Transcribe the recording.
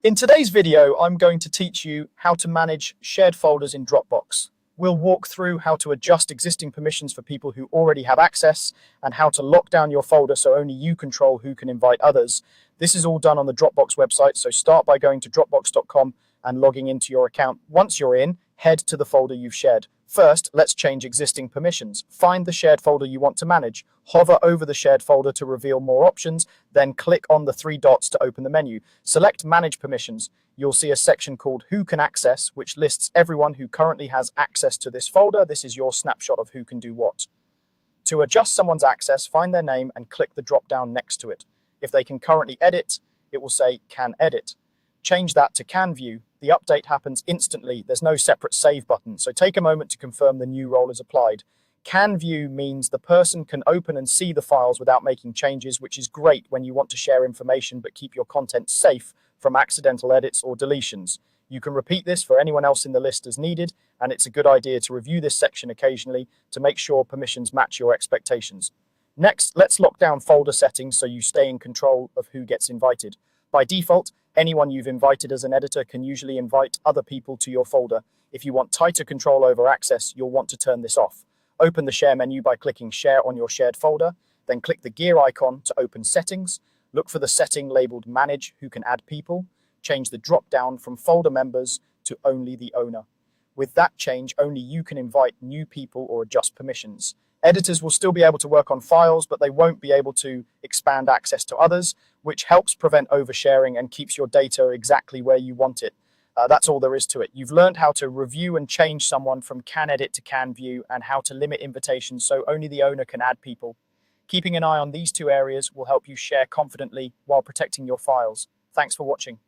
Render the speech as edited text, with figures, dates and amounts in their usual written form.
In today's video, I'm going to teach you how to manage shared folders in Dropbox. We'll walk through how to adjust existing permissions for people who already have access and how to lock down your folder so only you control who can invite others. This is all done on the Dropbox website, so start by going to dropbox.com and logging into your account. Once you're in, head to the folder you've shared. First, let's change existing permissions. Find the shared folder you want to manage. Hover over the shared folder to reveal more options, then click on the three dots to open the menu. Select Manage Permissions. You'll see a section called Who Can Access, which lists everyone who currently has access to this folder. This is your snapshot of who can do what. To adjust someone's access, find their name and click the drop-down next to it. If they can currently edit, it will say Can Edit. Change that to Can View. The update happens instantly. There's no separate save button, so take a moment to confirm the new role is applied. Can View means the person can open and see the files without making changes, which is great when you want to share information but keep your content safe from accidental edits or deletions. You can repeat this for anyone else in the list as needed, and it's a good idea to review this section occasionally to make sure permissions match your expectations. Next, let's lock down folder settings so you stay in control of who gets invited. By default, anyone you've invited as an editor can usually invite other people to your folder. If you want tighter control over access, you'll want to turn this off. Open the Share menu by clicking Share on your shared folder, then click the gear icon to open Settings. Look for the setting labeled Manage Who Can Add People. Change the drop-down from Folder Members to Only the Owner. With that change, only you can invite new people or adjust permissions. Editors will still be able to work on files, but they won't be able to expand access to others, which helps prevent oversharing and keeps your data exactly where you want it. That's all there is to it. You've learned how to review and change someone from Can Edit to Can View and how to limit invitations so only the owner can add people. Keeping an eye on these two areas will help you share confidently while protecting your files. Thanks for watching.